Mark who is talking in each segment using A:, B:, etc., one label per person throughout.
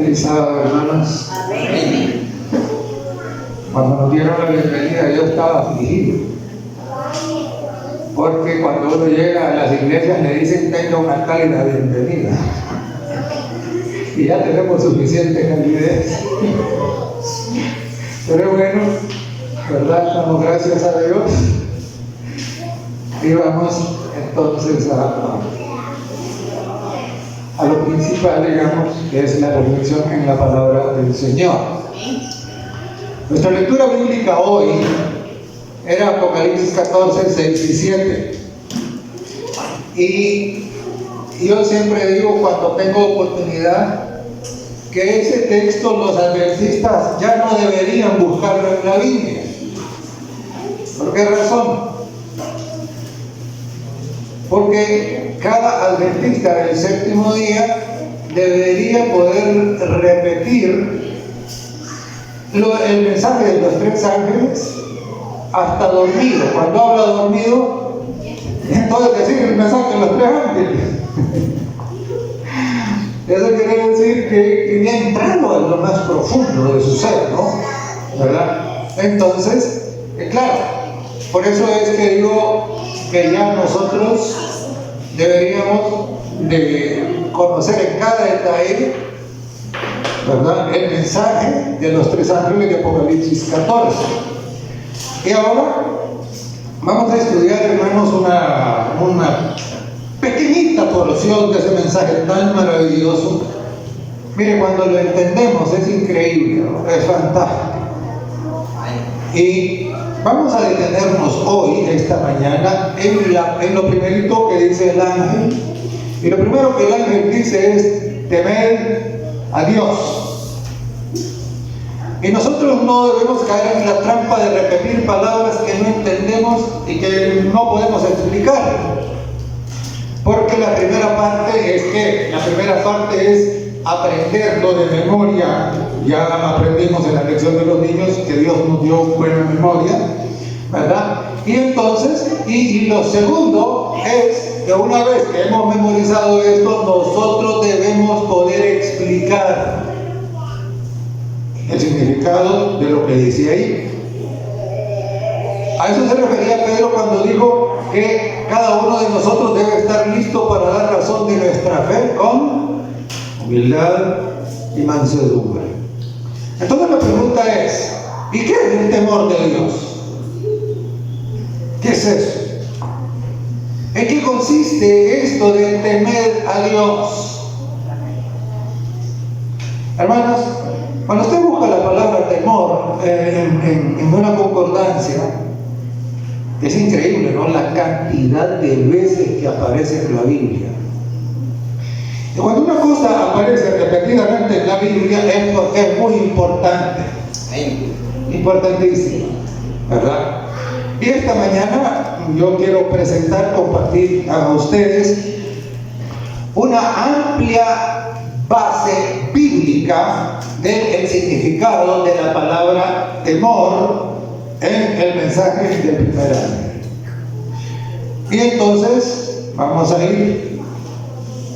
A: Feliz sábado, hermanos.
B: Amén.
A: Cuando nos dieron la bienvenida, yo estaba afligido. Porque cuando uno llega a las iglesias le dicen tenga una cálida bienvenida. Y ya tenemos suficiente calidez. Pero bueno, ¿verdad? Damos gracias a Dios. Y vamos entonces a lo principal, digamos, que es la reflexión en la palabra del Señor. Nuestra lectura bíblica hoy era Apocalipsis 14, 6 y 7. Y yo siempre digo cuando tengo oportunidad que ese texto los adventistas ya no deberían buscarlo en la Biblia. ¿Por qué razón? Porque cada adventista del séptimo día debería poder repetir el mensaje de los tres ángeles hasta dormido. Cuando habla dormido, entonces decir el mensaje de los tres ángeles. Eso quiere decir que ha entrado en lo más profundo de su ser, ¿no? ¿Verdad? Entonces, claro, por eso es que digo que ya nosotros deberíamos de conocer en cada detalle, ¿verdad?, el mensaje de los tres ángeles de Apocalipsis 14. Y ahora vamos a estudiar, hermanos, una pequeñita porción de ese mensaje tan maravilloso. Mire, cuando lo entendemos es increíble, ¿no? Es fantástico. Y vamos a detenernos hoy, esta mañana, en lo primerito que dice el ángel. Y lo primero que el ángel dice es: temed a Dios. Y nosotros no debemos caer en la trampa de repetir palabras que no entendemos y que no podemos explicar. Porque la primera parte es aprenderlo de memoria. Ya aprendimos en la lección de los niños que Dios nos dio buena memoria, ¿verdad? Y entonces, y lo segundo es que una vez que hemos memorizado esto, nosotros debemos poder explicar el significado de lo que dice ahí. A eso se refería Pedro cuando dijo que cada uno de nosotros debe estar listo para dar razón de nuestra fe con humildad y mansedumbre. Entonces la pregunta es: ¿y qué es el temor de Dios? ¿Qué es eso? ¿En qué consiste esto de temer a Dios? Hermanos, cuando usted busca la palabra temor en una concordancia, es increíble, ¿no?, la cantidad de veces que aparece en la Biblia. Y cuando una cosa aparece repetidamente en la Biblia es porque es muy importante, importantísimo, ¿verdad? Y esta mañana yo quiero compartir a ustedes una amplia base bíblica del significado de la palabra temor en el mensaje del primer ángel. Y entonces vamos a ir,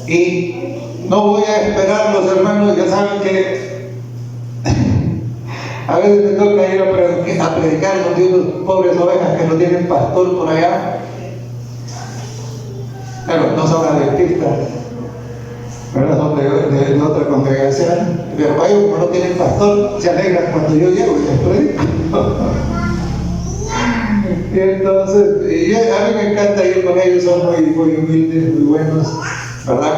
A: y no voy a esperar, los hermanos ya saben que a veces me toca ir a predicar con unos pobres ovejas que no tienen pastor por allá. Claro, no son adventistas, ¿verdad? Son de otra congregación, pero ellos, como no tienen pastor, se alegran cuando yo llego y les predico. Y entonces, a mí me encanta ir con ellos, son muy humildes, muy buenos, ¿verdad?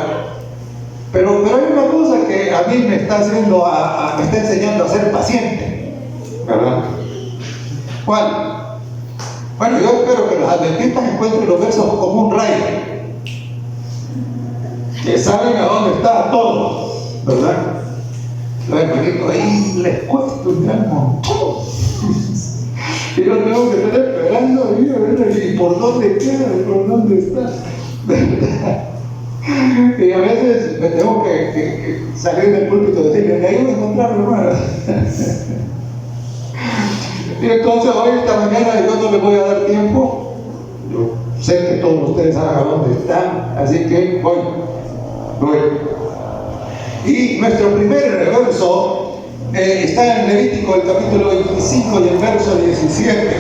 A: Pero hay una cosa que a mí me está haciendo, me está enseñando a ser paciente, ¿verdad? ¿Cuál? Bueno, yo espero que los adventistas encuentren los versos como un rayo, que saben a dónde está todo, ¿verdad? Los hermanitos ahí les cuesta un gran montón. Y yo tengo que estar esperando y por dónde queda y por dónde está, ¿verdad? Y a veces me tengo que salir del púlpito y decirle: ahí voy a encontrarlo, hermano. Y entonces hoy, esta mañana, yo no les voy a dar tiempo. Yo sé que todos ustedes saben a dónde están, así que voy. Y nuestro primer verso está en Levítico, el capítulo 25 y el verso 17.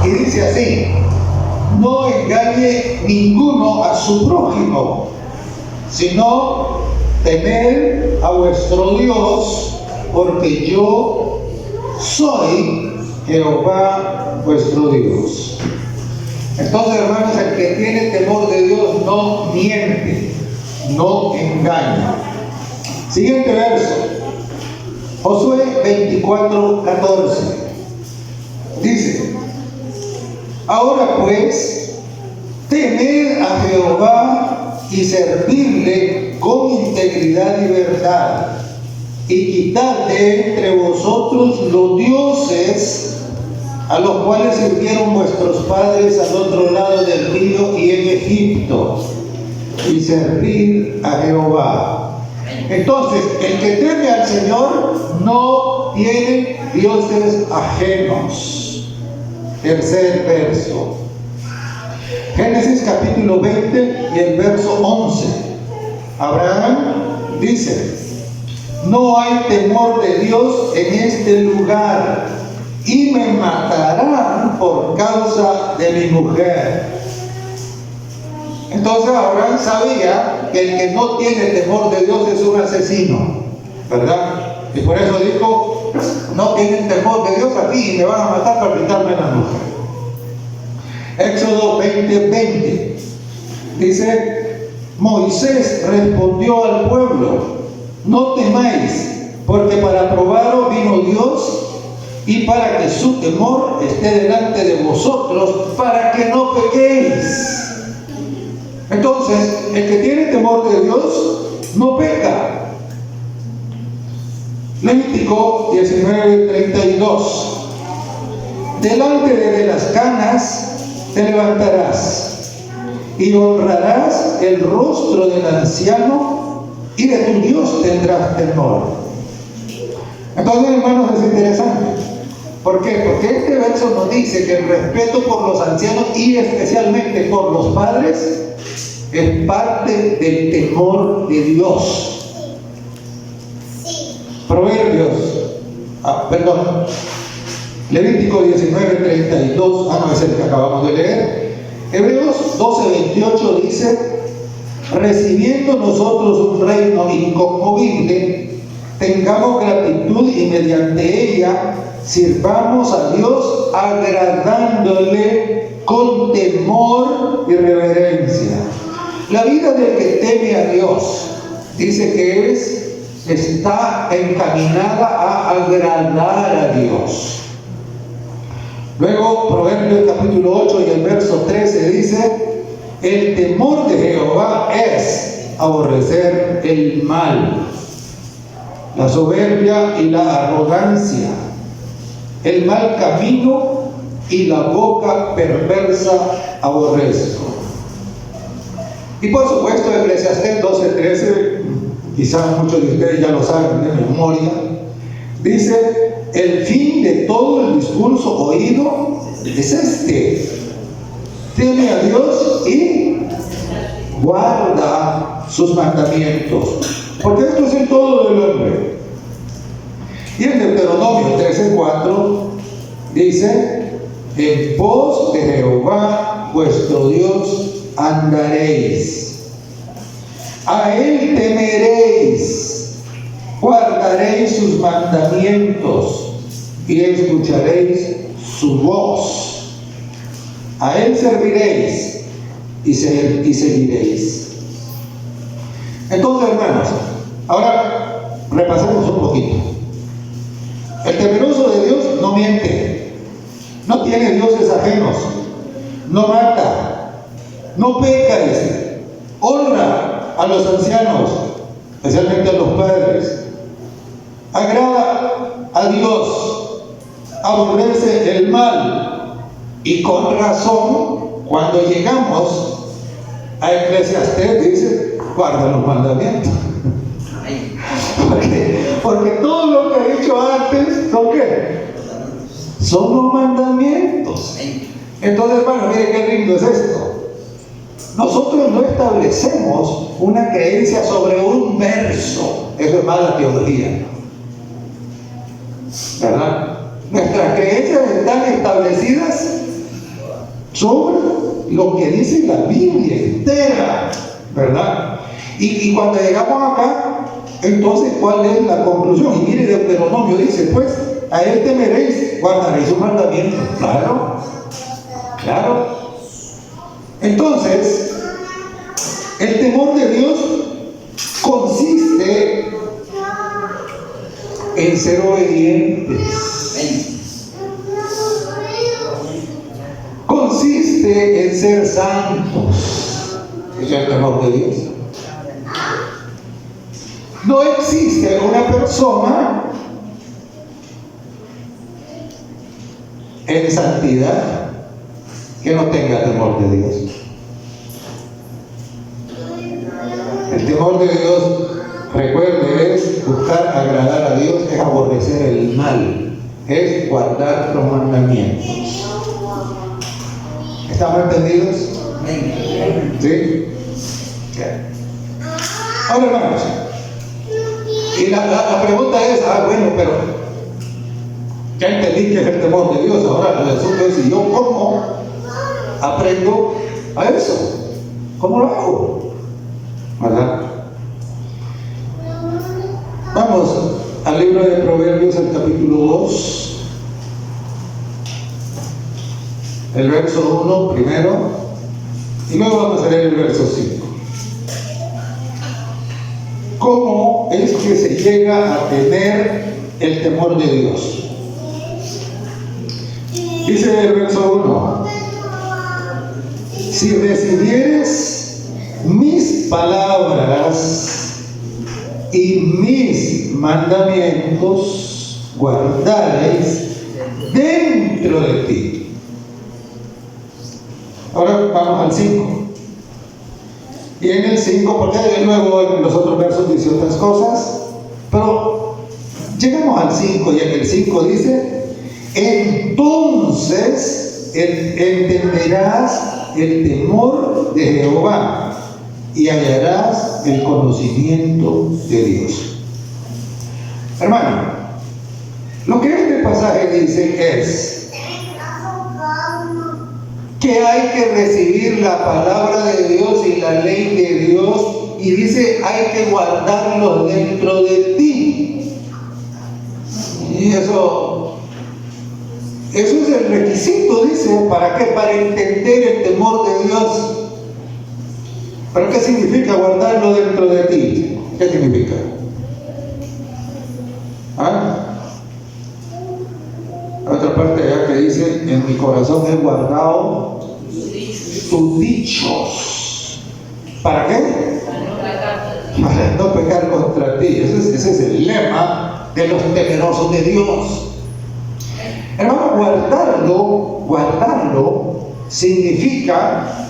A: Y dice así: no engañe ninguno a su prójimo, sino temed a vuestro Dios, porque yo soy Jehová vuestro Dios. Entonces, hermanos, el que tiene temor de Dios no miente, no engaña. Siguiente verso, Josué 24:14. Dice: ahora pues, temed a Jehová y servirle con integridad y verdad, y quitad de entre vosotros los dioses a los cuales sirvieron vuestros padres al otro lado del río y en Egipto, y servir a Jehová. Entonces, el que teme al Señor no tiene dioses ajenos. Tercer verso, Génesis capítulo 20 y el verso 11. Abraham dice: no hay temor de Dios en este lugar, y me matarán por causa de mi mujer. Entonces Abraham sabía que el que no tiene temor de Dios es un asesino, ¿verdad? Y por eso dijo: no tienen temor de Dios aquí y me van a matar para quitarme la mujer. Éxodo 20:20 dice: Moisés respondió al pueblo: no temáis, porque para probaros vino Dios, y para que su temor esté delante de vosotros, para que no pequéis. Entonces, el que tiene temor de Dios no peca. Levítico 19:32. Delante de las canas te levantarás y honrarás el rostro del anciano, y de tu Dios tendrás temor. Entonces, hermanos, es interesante. ¿Por qué? Porque este verso nos dice que el respeto por los ancianos y especialmente por los padres es parte del temor de Dios. Proverbios, Levítico 19:32, no es el que acabamos de leer. Hebreos 12:28 dice: recibiendo nosotros un reino inconmovible, tengamos gratitud y mediante ella sirvamos a Dios agradándole con temor y reverencia. La vida del que teme a Dios, dice que está encaminada a agradar a Dios. Luego, Proverbios capítulo 8 y el verso 13 dice: el temor de Jehová es aborrecer el mal, la soberbia y la arrogancia, el mal camino y la boca perversa aborrezco. Y por supuesto, Eclesiastés 12:13, quizás muchos de ustedes ya lo saben de memoria, dice: el fin de todo el discurso oído es este: teme a Dios y guarda sus mandamientos, porque esto es el todo del hombre. Y en Deuteronomio 13:4 dice: en pos de Jehová vuestro Dios andaréis, a él temeréis, guardaréis sus mandamientos y escucharéis su voz, a él serviréis y seguiréis. Entonces, hermanos, ahora repasemos un poquito. El temeroso de Dios no miente, no tiene dioses ajenos, no mata, no peca, honra a los ancianos, especialmente a los padres, agrada a Dios, aborrece el mal. Y con razón, cuando llegamos a Eclesiastés, dice: guarda los mandamientos. Porque todo lo que he dicho antes son ¿qué? Son los mandamientos. Entonces, hermano, mire qué lindo es esto. nosotros no establecemos una creencia sobre un verso. Eso es mala teología, ¿verdad? Nuestras creencias están establecidas sobre lo que dice la Biblia entera, ¿verdad? Y cuando llegamos acá, entonces, ¿cuál es la conclusión? Y mire, Deuteronomio dice, pues, a él temeréis, guardaréis sus mandamientos. Claro, claro. Entonces, el temor de Dios consiste en ser obedientes. Consiste en ser santos. Ese es el temor de Dios. No existe una persona en santidad que no tenga temor de Dios. El temor de Dios, recuerde, es buscar agradar a Dios, es aborrecer el mal, es guardar los mandamientos. ¿Estamos entendidos? ¿Sí? Ahora, hermanos, y la pregunta es, bueno, pero ya entendí que es el temor de Dios. Ahora el asunto es, ¿y yo cómo aprendo a eso? ¿Cómo lo hago? ¿Verdad? Vamos al libro de Proverbios, el capítulo 2, el verso 1 primero, y luego vamos a leer el verso 5. ¿Cómo es que se llega a tener el temor de Dios? Dice el verso 1: si recibieres mis palabras y mis mandamientos, guardaréis dentro de ti. Ahora vamos al 5. Y en el 5, porque luego en los otros versos dice otras cosas, pero llegamos al 5 y en el 5 dice: entonces entenderás el temor de Jehová y hallarás el conocimiento de Dios. Hermano, lo que este pasaje dice es que hay que recibir la palabra de Dios y la ley de Dios, y dice hay que guardarlo dentro de ti. Y eso es el requisito, dice. ¿Para qué? Para entender el temor de Dios. ¿Pero qué significa guardarlo dentro de ti? ¿Qué significa? Otra parte allá que dice: en mi corazón he guardado tus dichos. ¿Para qué? Para no pecar contra ti. Ese es el lema de los temerosos de Dios. Hermano, guardarlo significa,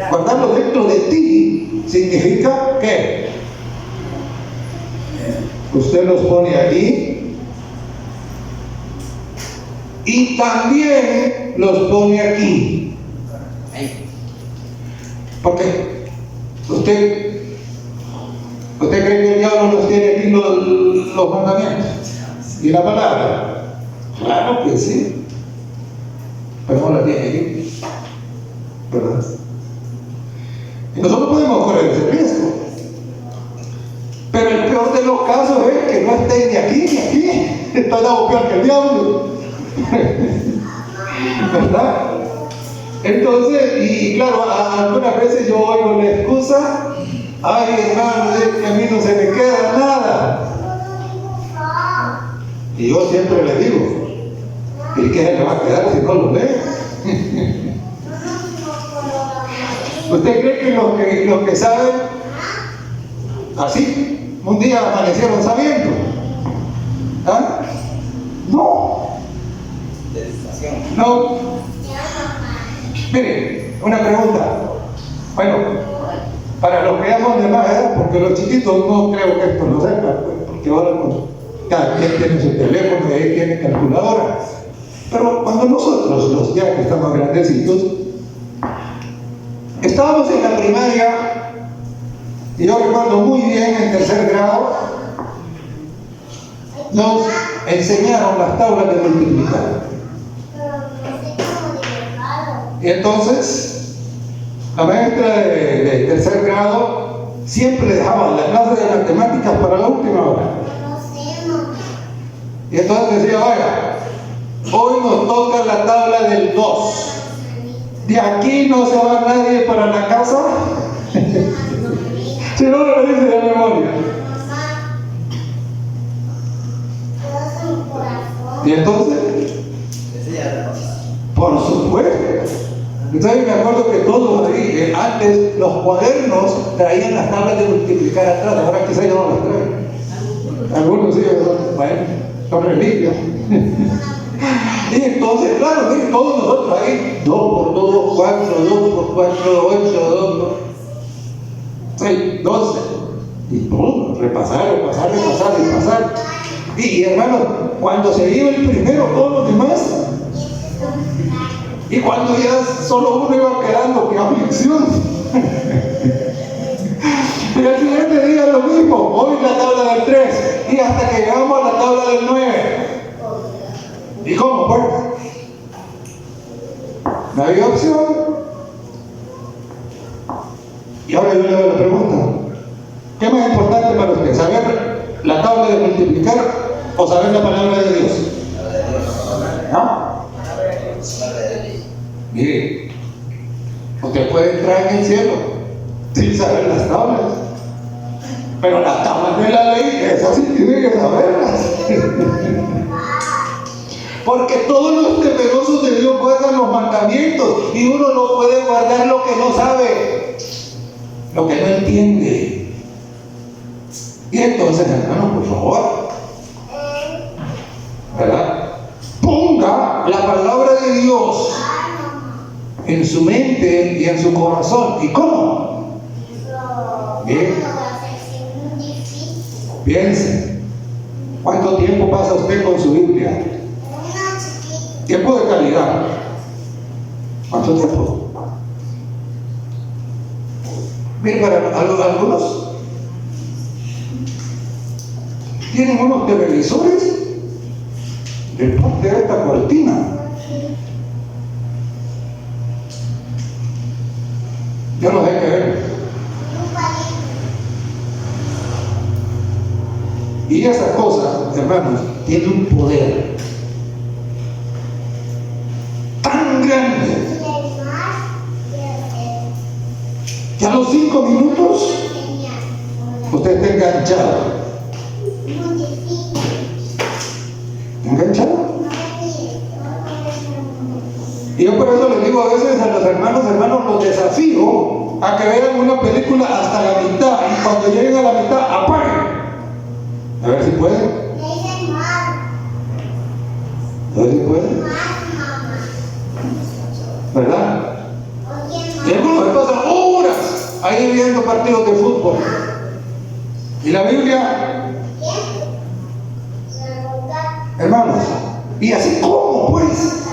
A: guardarlo dentro de ti significa que usted los pone aquí y también los pone aquí. ¿Por qué? ¿Usted cree que el diablo los tiene aquí los mandamientos y la palabra? Claro que sí, pero no la tiene aquí, ¿verdad? Y nosotros podemos correr ese riesgo, pero el peor de los casos es que no esté ni aquí ni aquí. Está dado peor que el diablo, ¿verdad? Entonces, y claro, algunas veces yo oigo la excusa: ay, hermano, es que a mí no se me queda nada. Y yo siempre le digo: ¿y qué se le va a quedar si no lo lee? ¿Usted cree que los que saben así un día amanecieron sabiendo? No. Mire, una pregunta. Bueno, para los que ya son de más edad, porque los chiquitos no creo que esto lo sepan, porque ahora cada quien tiene su teléfono y ahí tiene calculadora. Pero cuando nosotros, los ya que estamos grandecitos, Estábamos en la primaria y yo recuerdo muy bien en tercer grado nos enseñaron las tablas de multiplicar. Y entonces la maestra de tercer grado siempre le dejaba la clase de matemáticas para la última hora. Y entonces decía, vaya, hoy nos toca la tabla del 2. De aquí no se va nadie para la casa. Si no lo dice de memoria. Y entonces, por supuesto. Entonces me acuerdo que todos ahí, antes los cuadernos traían las tablas de multiplicar atrás, ahora quizás ya no las traen. Algunos sí, bueno, son reliquias. Y entonces, claro, miren, todos nosotros ahí, 2 por 2, 4, 2 por 4, 8, 2 por 6, 12. Y pum, repasar. Y hermano, cuando se iba el primero, todos los demás. Y cuando ya solo uno iba quedando, qué aflicción. Y al siguiente día lo mismo, hoy la tabla del 3, y hasta que llegamos a la tabla del 9. ¿Y cómo? Pues, no había opción. Y ahora yo le doy la pregunta: ¿qué es más importante para usted? ¿Saber la tabla de multiplicar o saber la palabra de Dios? ¿No? Mire, usted puede entrar en el cielo sin saber las tablas, pero las tablas de la ley, esas sí tiene que saberlas. Porque todos los temerosos de Dios guardan los mandamientos y uno no puede guardar lo que no sabe, lo que no entiende. Y entonces, hermano, por favor, ¿verdad? Ponga la palabra de Dios en su mente y en su corazón. ¿Y cómo? Bien. Piense. ¿Cuánto tiempo pasa usted con su Biblia? Tiempo de calidad. ¿Cuánto tiempo? Mire, para algunos tienen unos televisores de parte de esta cortina. Yo no sé qué ver. Y esa cosa, hermanos, tiene un poder tan grande que a los 5 minutos usted está enganchado. ¿Enganchado? Y yo por eso les digo a veces a los hermanos, los desafío a que vean una película hasta la mitad, y cuando lleguen a la mitad, apaguen. A ver si pueden. A ver si pueden. ¿Verdad? Y algunos pasan horas ahí viendo partidos de fútbol. ¿Y la Biblia? Hermanos, ¿y así cómo, pues?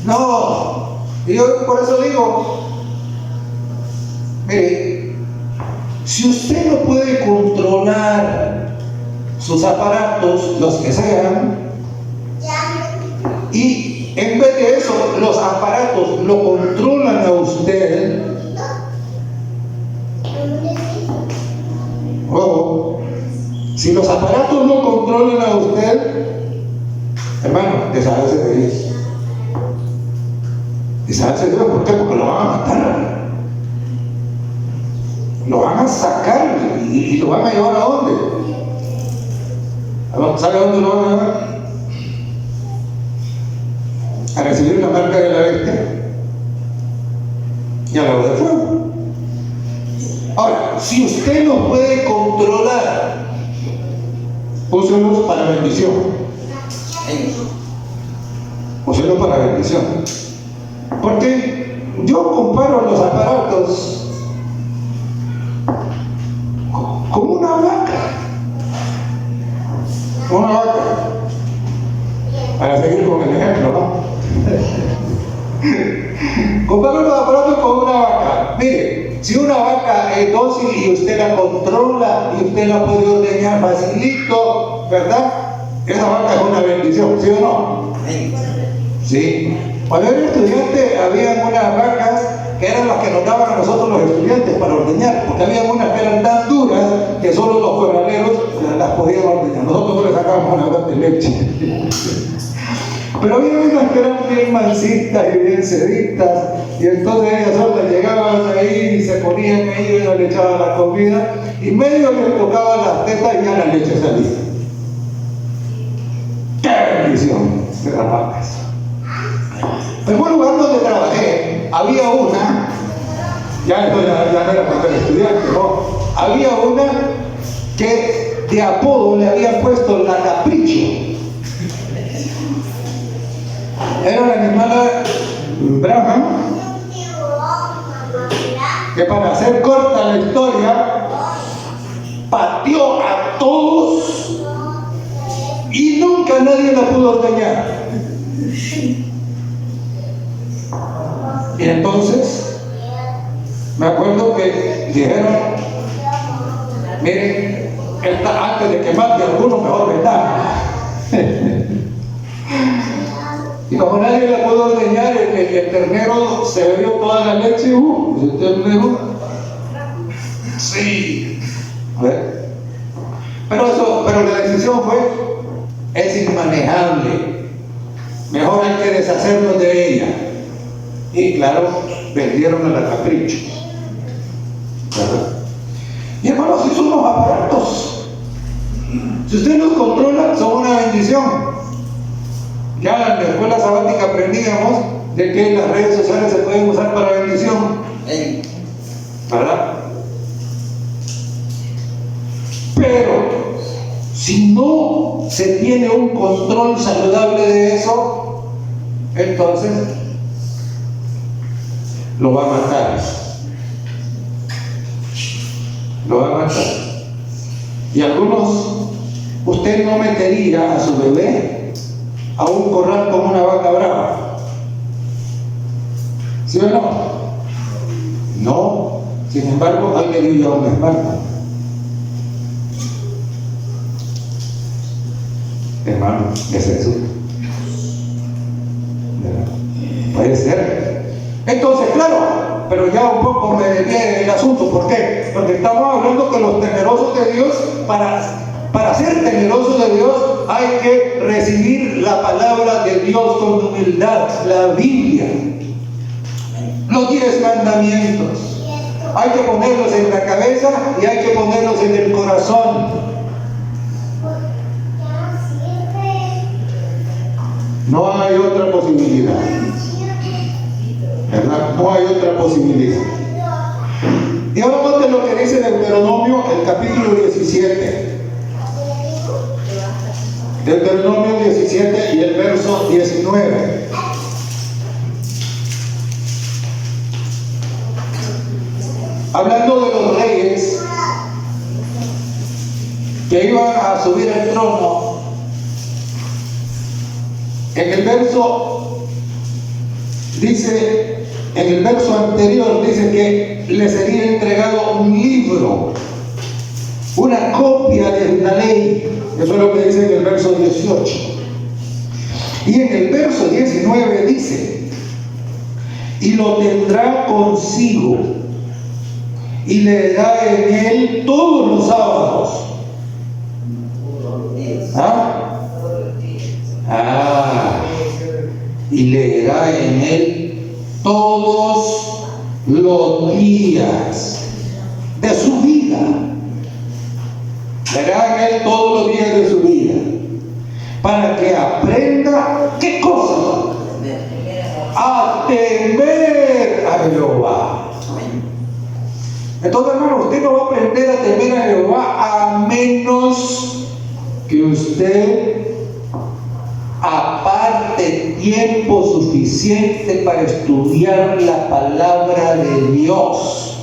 A: No. Y yo por eso digo, mire, si usted no puede controlar sus aparatos, los que sean, y en vez de eso los aparatos lo controlan a usted, ojo, si los aparatos lo controlan a usted, hermano, deshágase de ellos. Deshágase de ellos, ¿por qué? Porque lo van a matar. Lo van a sacar y lo van a llevar a dónde. ¿Sabe a dónde lo van a llevar? A recibir la marca de la bestia y a la de fuego. Ahora, si usted no puede controlar, úselos para bendición. Úselos para bendición. Porque yo comparo los aparatos como una vaca. Una vaca. Para seguir con el ejemplo, ¿no? Compare unos aparatos con una vaca. Mire, si una vaca es dócil y usted la controla y usted la puede ordeñar facilito, ¿verdad? Esa vaca es una bendición, ¿sí o no? Sí. Cuando yo era estudiante, había unas vacas que eran las que nos daban a nosotros los estudiantes para ordeñar, porque había unas que eran tan duras que solo los corraleros las podían ordeñar. Nosotros no les sacábamos una gota de leche. Pero había unas que eran bien mansitas y bien seditas, y entonces ellas solas llegaban ahí y se ponían ahí y uno le echaban la comida, y medio les tocaba las tetas y ya la leche salía. ¡Qué bendición de las vacas! En un lugar donde trabajé, había una, ya no era cuando era estudiante, no, había una que de apodo le habían puesto la Capricho. Era una animal brava, que para hacer corta la historia, pateó a todos y nunca nadie la pudo ordeñar. Y entonces, me acuerdo que dijeron, miren, antes de que mate a alguno, mejor vendamos. Y como nadie la pudo ordeñar, el ternero se bebió toda la leche. El ternero, sí. A ver. Pero la decisión fue, es inmanejable. Mejor hay que deshacernos de ella. Y claro, vendieron a la Capricho. ¿Verdad? Y hermanos, si son unos aparatos. Si usted los controla, son una bendición. Ya en la escuela sabática aprendíamos de que las redes sociales se pueden usar para bendición. ¿Verdad? Pero si no se tiene un control saludable de eso, entonces lo va a matar. Lo va a matar. Y algunos, usted no metería a su bebé a un corral como una vaca brava. ¿Sí o no? No. Sin embargo, ahí le dio ya un espanto. Hermano, es eso. Puede ser. Entonces, claro, pero ya un poco me desvié el asunto. ¿Por qué? Porque estamos hablando que los temerosos de Dios, para ser temerosos de Dios, hay que recibir la palabra de Dios con humildad, la Biblia, los 10 mandamientos. Hay que ponerlos en la cabeza y hay que ponerlos en el corazón. No hay otra posibilidad. ¿Verdad? No hay otra posibilidad. Y ahora noten lo que dice Deuteronomio, el capítulo 17. Deuteronomio 17 y el verso 19. Hablando de los reyes que iban a subir al trono, en el verso dice, en el verso anterior dice que le sería entregado un libro, una copia de la ley. Eso es lo que dice en el verso 18. Y en el verso 19 dice, y lo tendrá consigo y leerá en él todos los sábados. Y leerá en él todos los días de su vida. Leerá en él todos los días de su vida, para que aprenda, ¿qué cosa? A temer a Jehová. Entonces, hermano, usted no va a aprender a temer a Jehová a menos que usted aparte tiempo suficiente para estudiar la palabra de Dios.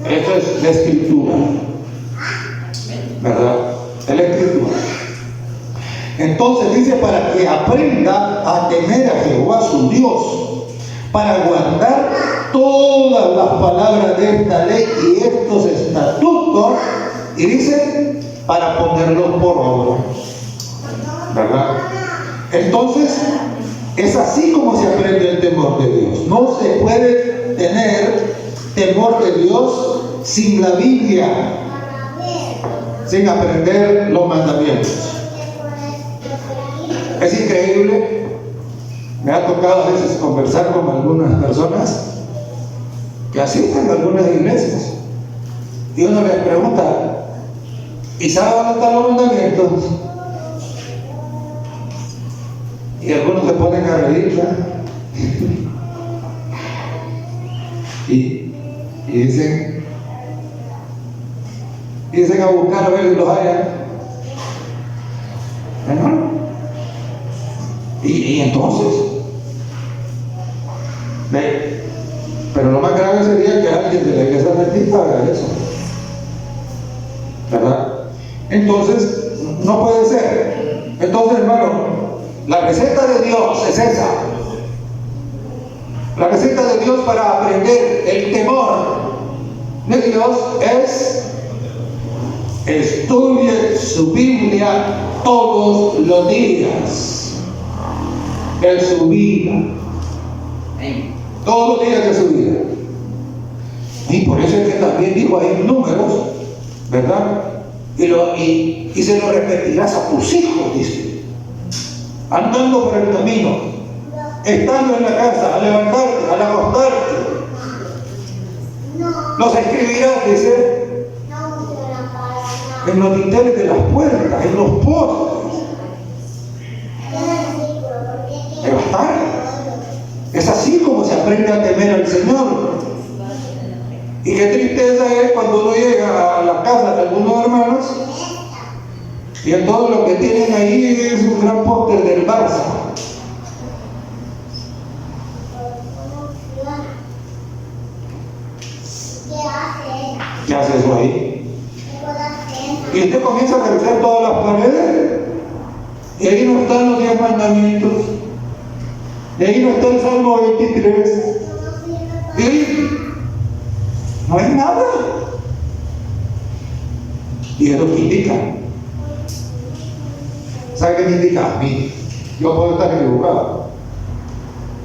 A: Eso es la Escritura, ¿verdad? Es la Escritura. Entonces dice, para que aprenda a temer a Jehová su Dios, para guardar todas las palabras de esta ley y estos estatutos, y dice, para ponerlos por obra. ¿Verdad? Entonces, es así como se aprende el temor de Dios. No se puede tener temor de Dios sin la Biblia, sin aprender los mandamientos. Es increíble. Me ha tocado a veces conversar con algunas personas que asisten a algunas iglesias y uno les pregunta, ¿y sabe dónde están los mandamientos? Y algunos se ponen a reír, ¿verdad? y dicen a buscar a ver si los hayan. ¿No? Y entonces, ¿ve? Pero lo más grave sería que alguien de la iglesia adventista haga eso, ¿verdad? Entonces, no puede ser. Entonces, hermano, la receta de Dios es esa. La receta de Dios para aprender el temor de Dios es: estudie su Biblia todos los días de su vida. Todos los días de su vida. Y por eso es que también dijo ahí en Números, ¿verdad? Y se lo repetirás a tus hijos, dice, andando por el camino, estando en la casa, al levantarte, al acostarte. Los escribirás, dice, en los dinteles de las puertas, en los postes. Es bastante. Es así como se aprende a temer al Señor. Y qué tristeza es cuando uno llega a la casa de algunos hermanos y en todo lo que tienen ahí es un gran póster del Barça. ¿Qué hace eso ahí? Y usted comienza a revisar todas las paredes y ahí no están los 10 mandamientos. Y ahí no está el Salmo 23. Y no hay nada. Y es lo que indica. ¿Sabe qué me indica? A mí. Yo puedo estar equivocado.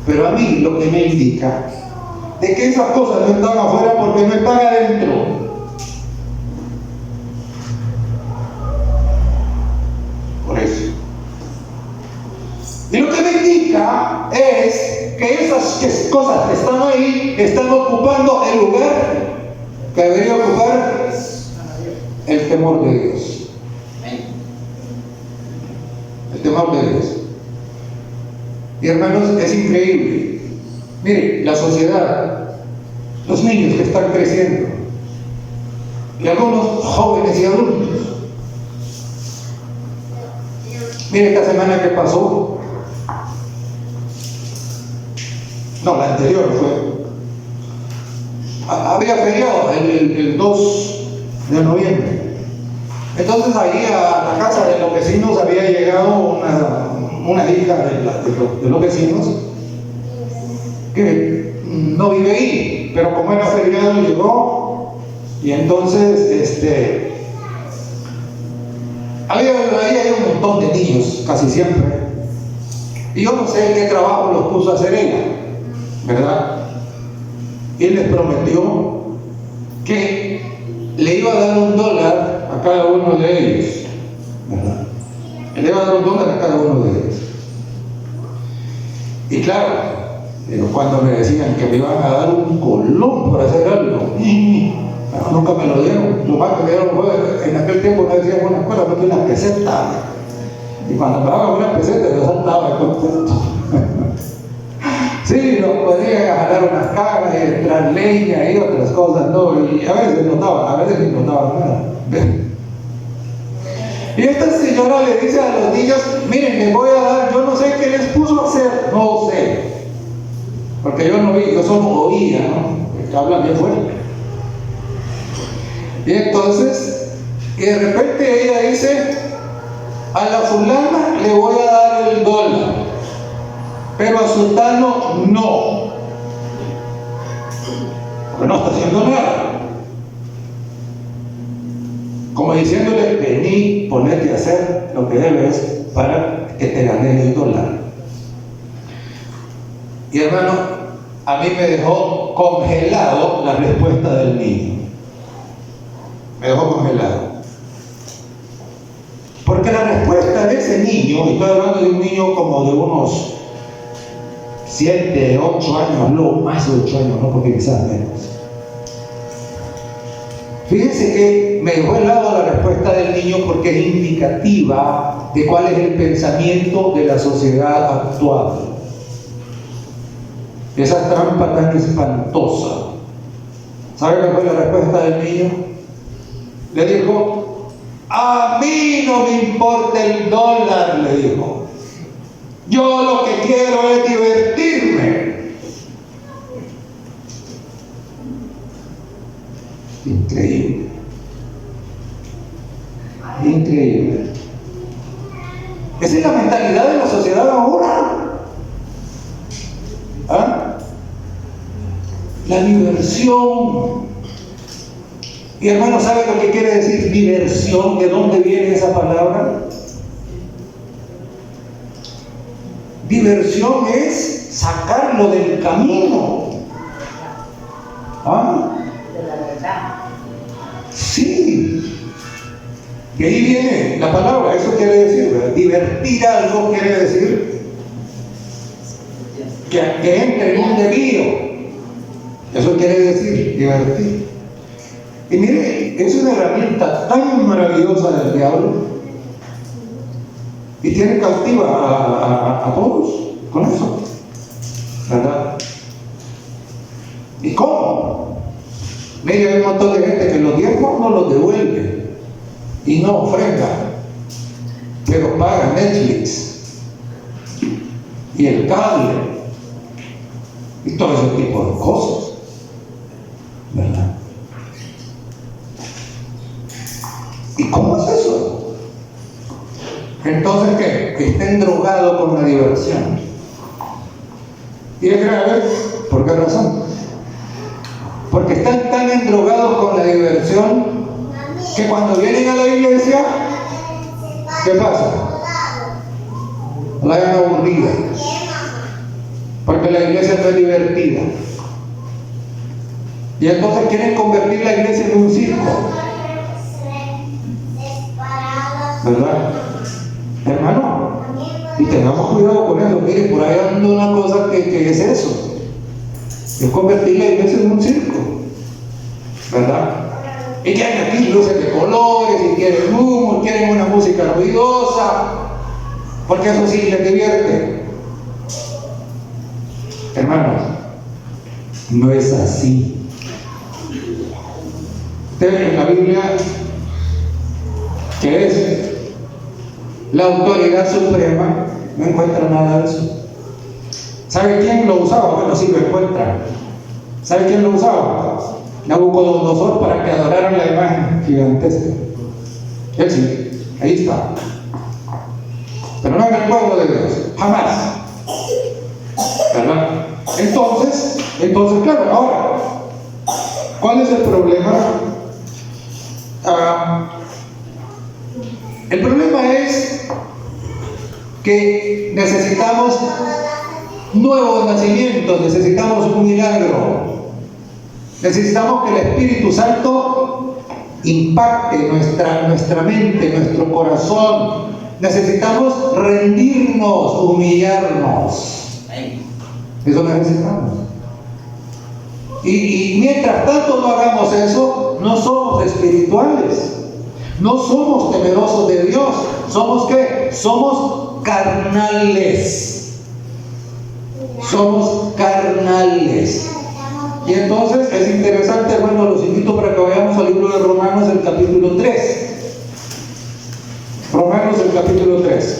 A: Pero a mí lo que me indica de que esas cosas no están afuera porque no están adentro. Por eso. Y lo que me indica es que esas cosas que están ahí están ocupando el lugar que debería ocupar el temor de Dios. El temor de Dios. Y hermanos, es increíble. Mire, la sociedad, los niños que están creciendo, y algunos jóvenes y adultos. Mire, esta semana que pasó, no, la anterior había feriado el 2 de noviembre. Entonces ahí a la casa de los vecinos había llegado una hija de los vecinos que no vive ahí, pero como era feriado llegó, y entonces ahí hay un montón de niños, casi siempre, y yo no sé qué trabajo los puso a hacer ella, ¿verdad? Y les prometió que le iba a dar $1 a cada uno de ellos, ¿verdad? Le iba a dar $1 a cada uno de ellos. Y claro, pero cuando me decían que me iban a dar un colón por hacer algo, nunca me lo dieron. Lo más que me dieron fue, en aquel tiempo no decían una escuela, porque una peseta. Y cuando me daban una peseta, yo saltaba contento. Sí, nos podían jalar unas cagas y entrar leña y otras cosas, ¿no? Y a veces notaban, a veces ni notaban nada. Y esta señora le dice a los niños: miren, les voy a dar, yo no sé qué les puso a hacer, no sé, porque yo no vi, yo solo oía, ¿no? Que hablan bien fuerte. Y entonces, y de repente ella dice: a la fulana le voy a dar el dólar, pero a sultano no, porque no está haciendo nada. Como diciéndole, vení, ponete a hacer lo que debes para que te ganes el dólar. Y hermano, a mí me dejó congelado la respuesta del niño. Me dejó congelado. Porque la respuesta de ese niño, estoy hablando de un niño como de unos 7, 8 años, no más de 8 años, no, porque quizás menos. Fíjense que me dejó helado la respuesta del niño porque es indicativa de cuál es el pensamiento de la sociedad actual. Esa trampa tan espantosa. ¿Sabe cuál fue la respuesta del niño? Le dijo, a mí no me importa el dólar, le dijo. Yo lo que quiero es divertirme. Increíble. Increíble. Esa es la mentalidad de la sociedad ahora. ¿Ah? La diversión. Y hermano, ¿sabe lo que quiere decir diversión? ¿De dónde viene esa palabra? Diversión es sacarlo del camino. ¿Ah?
B: De la verdad.
A: Sí. Y ahí viene la palabra, eso quiere decir, ¿verdad? Divertir algo quiere decir que entre en un desvío. Eso quiere decir divertir. Y mire, es una herramienta tan maravillosa del diablo y tiene cautiva a todos con eso, ¿verdad? ¿Y cómo? Mire, hay un montón de gente que los diezmos no los devuelve y no ofrenda, pero paga Netflix y el cable y todo ese tipo de cosas, ¿verdad? ¿Y cómo es eso? Entonces, ¿qué? Que estén drogados con la diversión. ¿Y es grave? ¿Por qué razón? Porque están tan endrogados con la diversión que cuando vienen a la iglesia, ¿qué pasa? La hagan aburrida. Porque la iglesia no es divertida. Y entonces quieren convertir la iglesia en un circo. ¿Verdad? Hermano, y tengamos cuidado con eso. Mire, por ahí anda una cosa que es eso. Es convertir la iglesia en un circo. ¿Verdad? Y quieren aquí luces de colores, y quieren humo, quieren una música ruidosa, porque eso sí les divierte. Hermanos, no es así. Ustedes en la Biblia, que es la autoridad suprema, no encuentran nada de eso. ¿Sabe quién lo usaba? Bueno, sí lo encuentran. ¿Sabe quién lo usaba? Nabucodonosor, para que adoraran la imagen gigantesca. Él sí, ahí está. Pero no en el pueblo de Dios, jamás. ¿Verdad? Entonces, claro, ahora, ¿cuál es el problema? El problema es que necesitamos nuevos nacimientos, necesitamos un milagro. Necesitamos que el Espíritu Santo impacte nuestra mente, nuestro corazón. Necesitamos rendirnos, humillarnos. Eso necesitamos. Y mientras tanto no hagamos eso, no somos espirituales. No somos temerosos de Dios. ¿Somos qué? Somos carnales. Somos carnales. Y entonces es interesante, bueno, los invito para que vayamos al libro de Romanos, el capítulo 3. Romanos, el capítulo 3.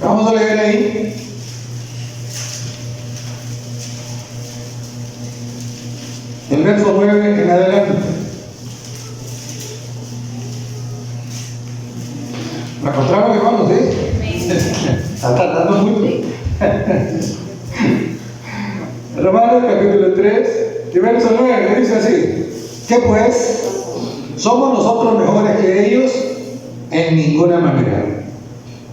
A: Vamos a leer ahí. El verso 9 en adelante. Romanos capítulo 3, y verso 9, dice así: ¿qué pues? ¿Somos nosotros mejores que ellos? En ninguna manera.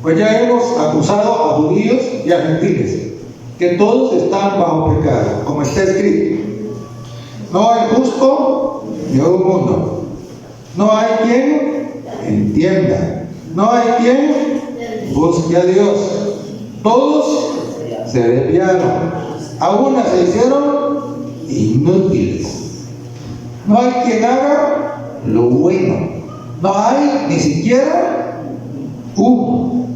A: Pues ya hemos acusado a judíos y a gentiles, que todos están bajo pecado, como está escrito: no hay justo ni un uno, no hay quien entienda, no hay quien busque a Dios. Todos se desviaron, a una se hicieron inútiles. No hay quien haga lo bueno, no hay ni siquiera uno.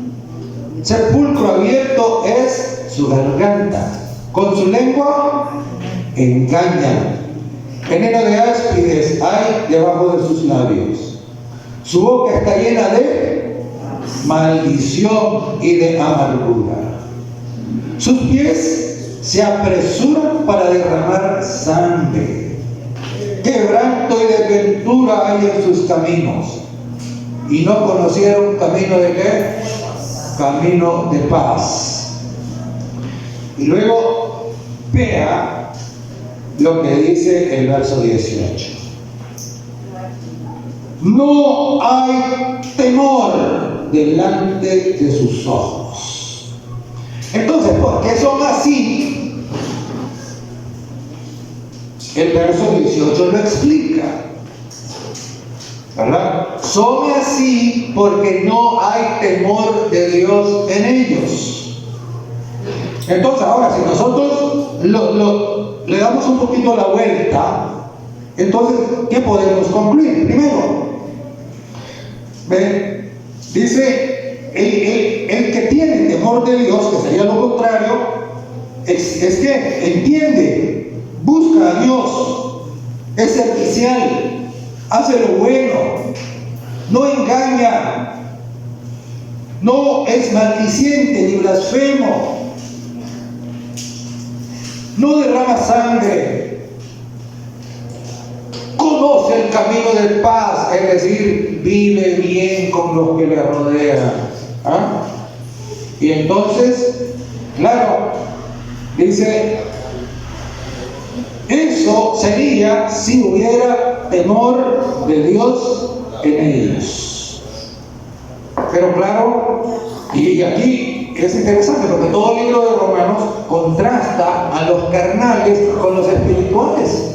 A: Sepulcro abierto es su garganta, con su lengua engaña. Veneno de áspides hay debajo de sus labios. Su boca está llena de maldición y de amargura. Sus pies se apresuran para derramar sangre. Quebranto y desventura hay en sus caminos. Y no conocieron camino de qué? Camino de paz. Y luego vea lo que dice el verso 18. No hay temor delante de sus ojos. Entonces, ¿por qué son así? El verso 18 lo explica, ¿verdad? Son así porque no hay temor de Dios en ellos. Entonces, ahora, si nosotros le damos un poquito la vuelta, entonces, ¿qué podemos concluir? Primero, dice, el que tiene temor de Dios, que sería lo contrario, es que entiende, busca a Dios, es servicial, hace lo bueno, no engaña, no es maldiciente ni blasfemo, no derrama sangre, conoce el camino de paz, es decir, vive bien con los que le rodean. ¿Ah? Y entonces, claro, dice, eso sería si hubiera temor de Dios en ellos. Pero claro, y aquí es interesante porque todo el libro de Romanos contrasta a los carnales con los espirituales.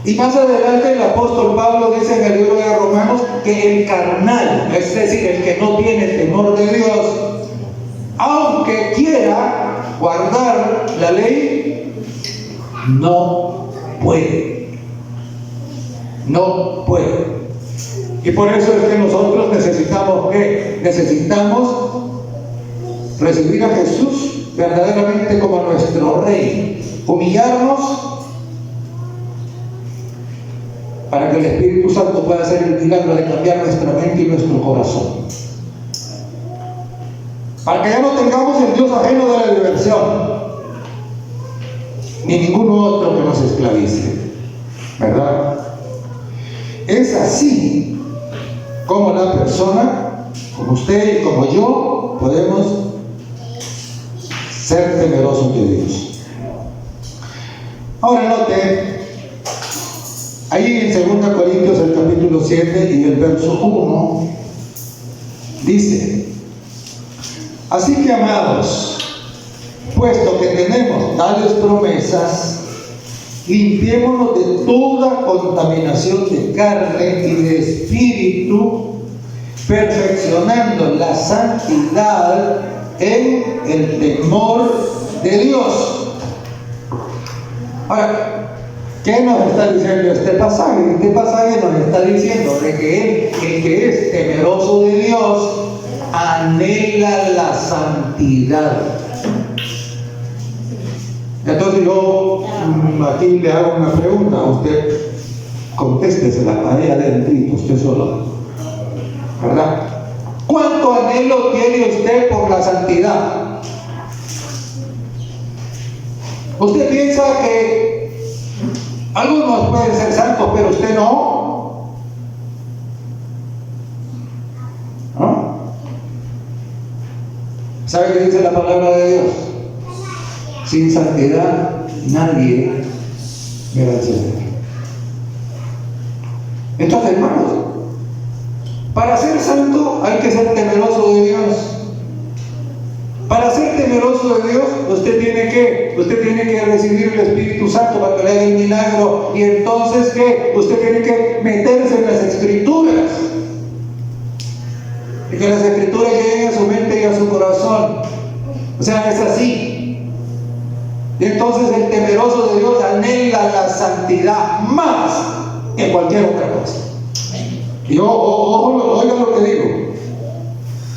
A: Y más adelante el apóstol Pablo dice en el libro de Romanos que el carnal, es decir, el que no tiene temor de Dios, aunque quiera guardar la ley, no puede. No puede. Y por eso es que nosotros necesitamos ¿qué? Necesitamos recibir a Jesús verdaderamente como nuestro Rey, humillarnos para que el Espíritu Santo pueda hacer el milagro de cambiar nuestra mente y nuestro corazón. Para que ya no tengamos el Dios ajeno de la diversión, ni ningún otro que nos esclavice, ¿verdad? Es así como la persona, como usted y como yo, podemos ser temerosos de Dios. Ahora note, ahí en 2 Corintios el capítulo 7 y el verso 1, dice: así que, amados, puesto que tenemos tales promesas, limpiémonos de toda contaminación de carne y de espíritu, perfeccionando la santidad en el temor de Dios. Ahora, ¿qué nos está diciendo este pasaje? Este pasaje nos está diciendo de que el que es temeroso de Dios anhela la santidad. Entonces yo aquí le hago una pregunta a usted, contéstesela ahí adentro, usted solo, ¿verdad? ¿Cuánto anhelo tiene usted por la santidad? ¿Usted piensa que algunos pueden ser santos, pero usted no? ¿No? ¿Sabe qué dice la palabra de Dios? Sin santidad nadie verá al Señor. Entonces, hermanos, para ser santo hay que ser temeroso de Dios. Para ser temeroso de Dios, usted tiene que recibir el Espíritu Santo para que le haga el milagro. Y entonces, ¿qué? Usted tiene que meterse en las Escrituras. Y que las Escrituras lleguen a su mente y a su corazón. O sea, es así. Y entonces el temeroso de Dios anhela la santidad más que cualquier otra cosa. Y oiga lo que digo.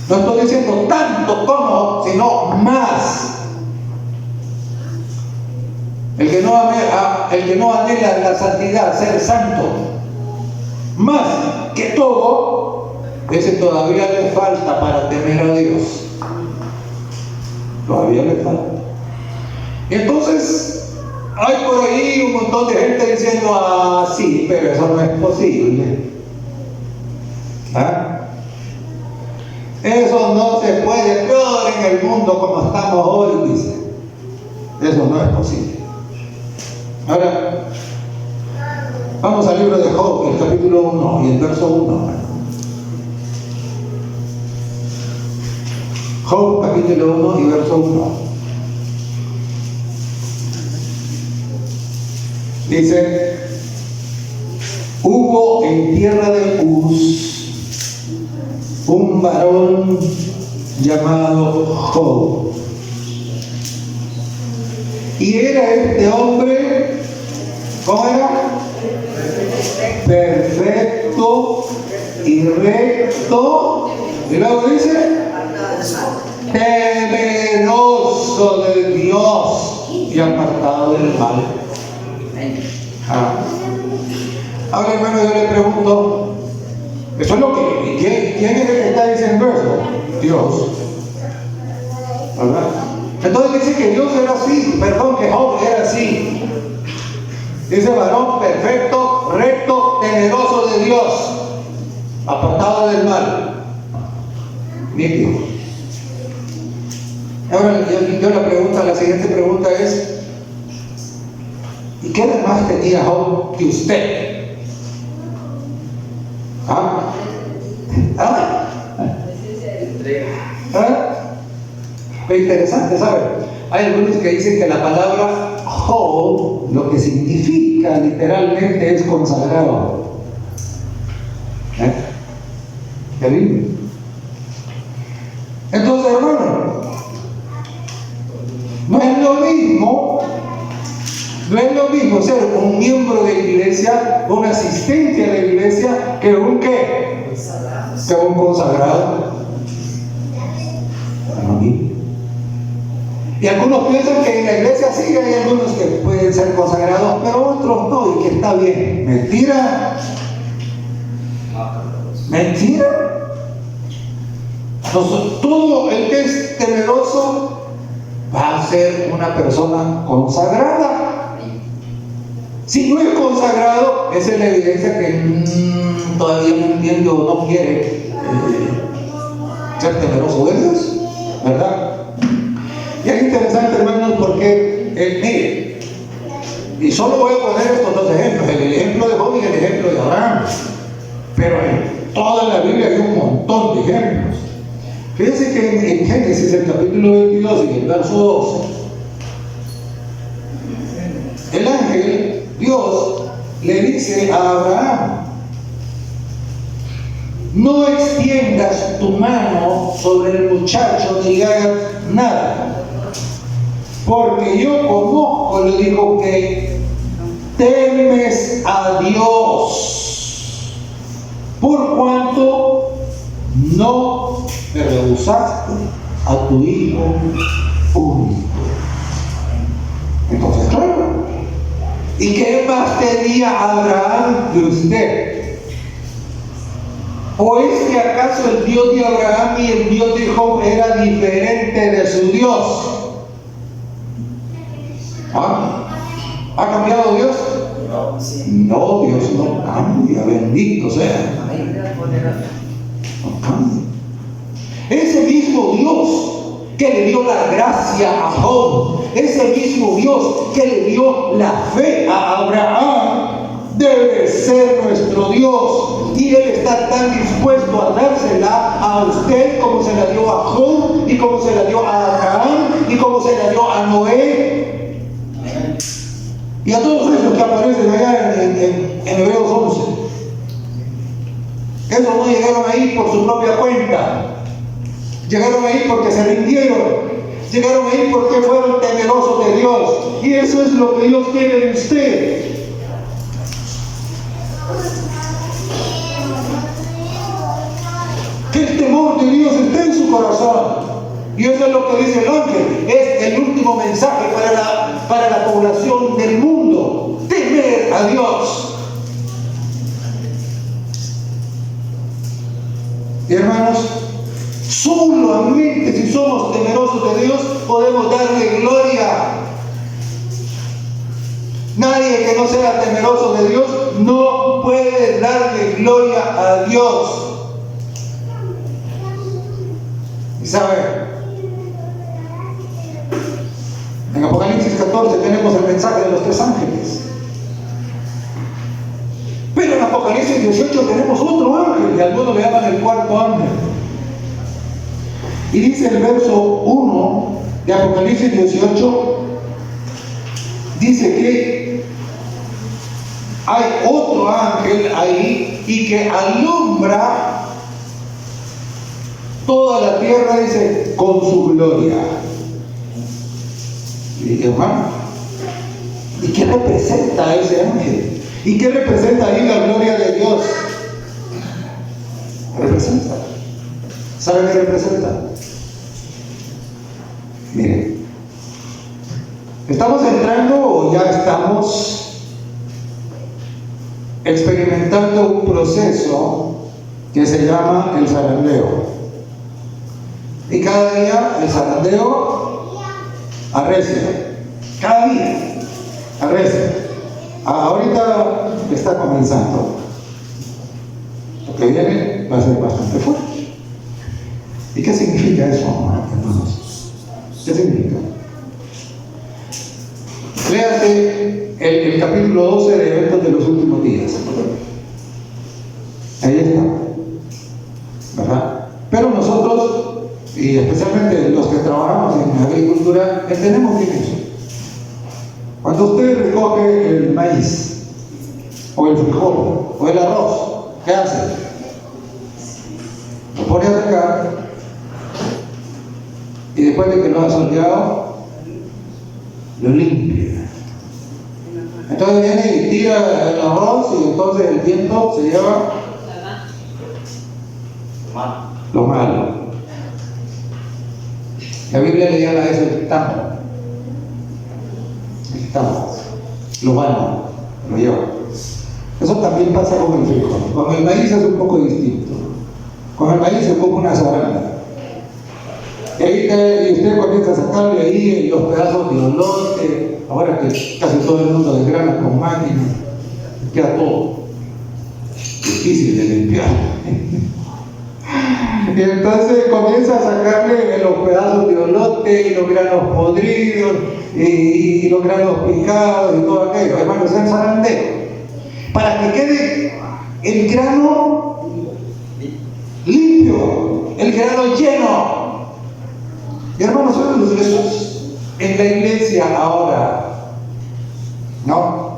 A: No estoy diciendo tanto como, sino más. El que no anhela la santidad, ser santo, más que todo, ese todavía le falta para temer a Dios. Todavía le falta. Y entonces, hay por ahí un montón de gente diciendo, ah, sí, pero eso no es posible. ¿Ah? Eso no se puede, peor en el mundo como estamos hoy, dice. Eso no es posible. Ahora, vamos al libro de Job, el capítulo 1 y el verso 1. Job, capítulo 1 y verso 1. Dice, hubo en tierra de Uz un varón llamado Job. Y era este hombre, ¿cómo era? Perfecto y recto. Y luego dice, temeroso de Dios y apartado del mal. Ahora, hermano, yo le pregunto, eso es lo que, ¿quién es el que está diciendo eso? Dios, ¿verdad? Entonces dice que Dios era así, que Job era así. Dice varón perfecto, recto, temeroso de Dios, apartado del mal. Nítido. Ahora la siguiente pregunta es, ¿y qué demás tenía Job que usted? ¿Ah? Es interesante, ¿sabe? Hay algunos que dicen que la palabra Job, lo que significa literalmente es consagrado. ¿Qué lindo? Entonces, hermano, no es lo mismo ser un miembro de la iglesia, un asistente a la iglesia, que un ¿qué? Que un consagrado. Y algunos piensan que en la iglesia sí hay algunos que pueden ser consagrados, pero otros no, y que está bien. Mentira. Mentira. Entonces, todo el que es temeroso va a ser una persona consagrada. Si no es consagrado, esa es la evidencia que todavía no entiende o no quiere ser temeroso de Dios, ¿verdad? Y es interesante, hermanos, porque mire, y solo voy a poner estos dos ejemplos, el ejemplo de Job y el ejemplo de Abraham, pero en toda la Biblia hay un montón de ejemplos. Fíjense que en Génesis, el capítulo 22 y el verso 12, el ángel, Dios, le dice a Abraham: no extiendas tu mano sobre el muchacho ni le hagas nada, porque yo conozco, le digo, que temes a Dios, por cuanto no me rehusaste a tu hijo único. Entonces, claro, ¿y qué más tenía Abraham de usted? ¿O es que acaso el Dios de Abraham y el Dios de Job era diferente de su Dios? ¿Ha cambiado Dios? No, Dios no cambia, bendito sea. No cambia. Ese mismo Dios que le dio la gracia a Job, ese mismo Dios que le dio la fe a Abraham, debe ser nuestro Dios. Y Él está tan dispuesto a dársela a usted como se la dio a Job, y como se la dio a Abraham, y como se la dio a Noé, y a todos esos que aparecen allá en Hebreos 11. Esos no llegaron ahí por su propia cuenta. Llegaron ahí porque se rindieron. Llegaron ahí porque fueron temerosos de Dios. Y eso es lo que Dios quiere de usted. Que el temor de Dios esté en su corazón. Y eso es lo que dice el ángel. Es el último mensaje para la población del mundo. Temer a Dios. Y hermanos, solamente si somos temerosos de Dios podemos darle gloria. Nadie que no sea temeroso de Dios no puede darle gloria a Dios. Y saben, en Apocalipsis 14 tenemos el mensaje de los 3 ángeles. Pero en Apocalipsis 18 tenemos otro ángel, y algunos le llaman el 4º ángel. Y dice el verso 1 de Apocalipsis 18, dice que hay otro ángel ahí y que alumbra toda la tierra, dice, con su gloria. Y hermano, ¿y qué representa ese ángel? ¿Y qué representa ahí la gloria de Dios? Representa. ¿Sabe qué representa? Miren, estamos entrando o ya estamos experimentando un proceso que se llama el zarandeo. Y cada día el zarandeo arrecia. Cada día arrecia. Ahorita está comenzando. Lo que viene va a ser bastante fuerte. ¿Y qué significa eso, hermanos? ¿Qué significa? Léate el capítulo 12 de Eventos de los Últimos Días. Ahí está. ¿Verdad? Pero nosotros, y especialmente los que trabajamos en agricultura, entendemos bien eso. Cuando usted recoge el maíz, o el frijol, o el arroz, ¿qué hace? Lo pone a secar, y después de que lo ha soleado, lo limpia. Entonces viene y tira el arroz, y entonces el viento se lleva lo malo. La Biblia le llama a eso el tamo. Lo malo, lo lleva. Eso también pasa con el frijol. Con el maíz es un poco distinto. Con el maíz se pone una zaranda. Y usted comienza a sacarle ahí los pedazos de olote. Ahora que casi todo el mundo desgrana con máquina, queda todo difícil de limpiar. Y entonces comienza a sacarle los pedazos de olote y los granos podridos y los granos picados y todo aquello. Hermanos, es el zarandeo. Para que quede el grano limpio, el grano lleno. Y hermanos, eso es en la iglesia ahora, ¿no?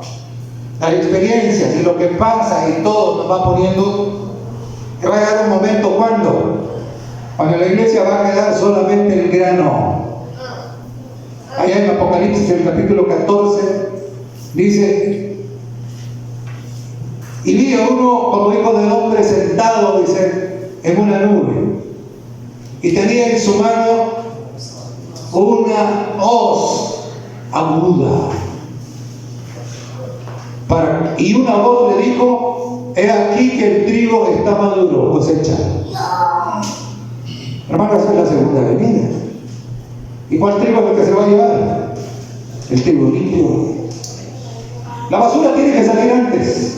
A: Las experiencias y lo que pasa y todo nos va poniendo que va a llegar un momento cuando la iglesia va a quedar solamente el grano. Allá en Apocalipsis, el capítulo 14, dice: y vi a uno como hijo del hombre sentado, dice, en una nube, y tenía en su mano una hoz aguda. Y una voz le dijo: he aquí que el trigo está maduro, cosecha. Hermano, esa es la segunda venida. ¿Y cuál trigo es el que se va a llevar? El trigo limpio. La basura tiene que salir antes.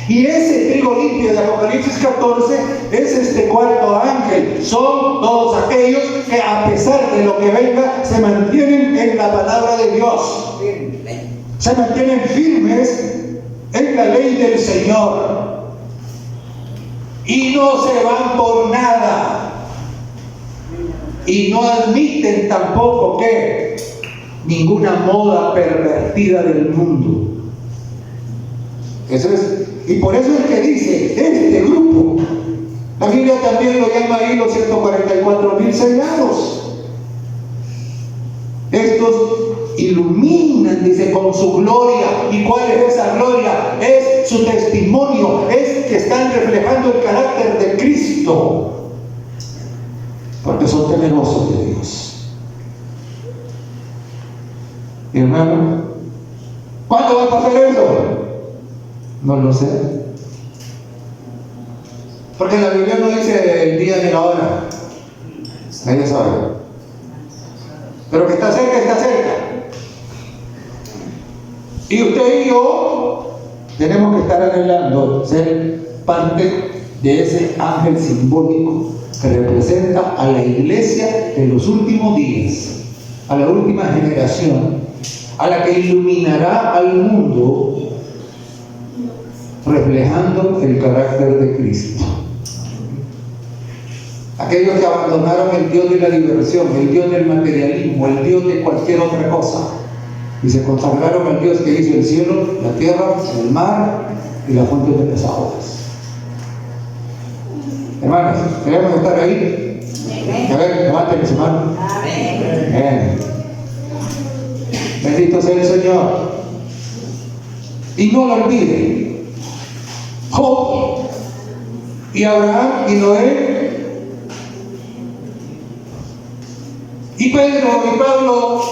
A: Y ese trigo limpio Biblia de Apocalipsis 14 es este cuarto ángel. Son todos aquellos que a pesar de lo que venga se mantienen en la palabra de Dios. Se mantienen firmes en la ley del Señor. Y no se van por nada. Y no admiten tampoco que ninguna moda pervertida del mundo. Eso es, y por eso es que dice, este grupo, la Biblia también lo llama ahí los 144,000 sellados. Estos iluminan, dice, con su gloria. ¿Y cuál es esa gloria? Es su testimonio, es que están reflejando el carácter de Cristo. Porque son temerosos de Dios. Mi hermano, ¿cuándo va a pasar eso? No lo sé. Porque la Biblia no dice el día ni la hora. Nadie sabe. Pero que está cerca, está cerca. Y usted y yo tenemos que estar anhelando ser parte de ese ángel simbólico que representa a la iglesia de los últimos días, a la última generación, a la que iluminará al mundo reflejando el carácter de Cristo. Aquellos que abandonaron el Dios de la diversión, el Dios del materialismo, el Dios de cualquier otra cosa, y se consagraron al Dios que hizo el cielo, la tierra, el mar y la fuente de las aguas. Hermanos, ¿queremos estar ahí? A ver, levanten su mano. Amén. Bendito sea el Señor. Y no lo olviden. Job y Abraham y Noé y Pedro y Pablo,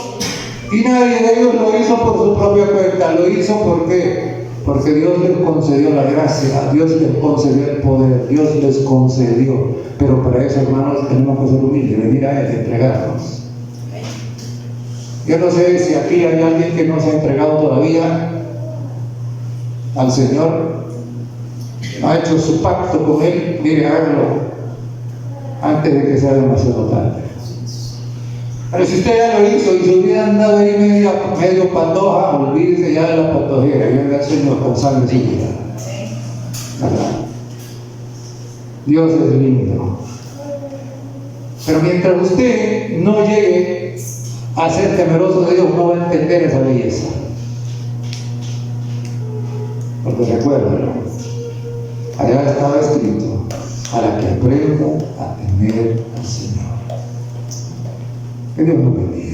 A: y nadie de ellos lo hizo por su propia cuenta. Lo hizo porque Dios les concedió la gracia, Dios les concedió el poder, Dios les concedió. Pero para eso, hermanos, tenemos que ser humildes, venir a Él, entregarnos. Yo no sé si aquí hay alguien que no se ha entregado todavía al Señor, no ha hecho su pacto con Él. Mire, hágalo antes de que sea demasiado tarde. Pero si usted ya lo hizo y su vida ha andado ahí medio patoja, olvídese ya de la patojera y venga al Señor con salve su vida. ¿Verdad? Dios es lindo. Pero mientras usted no llegue a ser temeroso de Dios, no va a entender esa belleza. Porque recuerda, allá estaba escrito, para que aprenda a temer al Señor. Que Dios nos bendiga.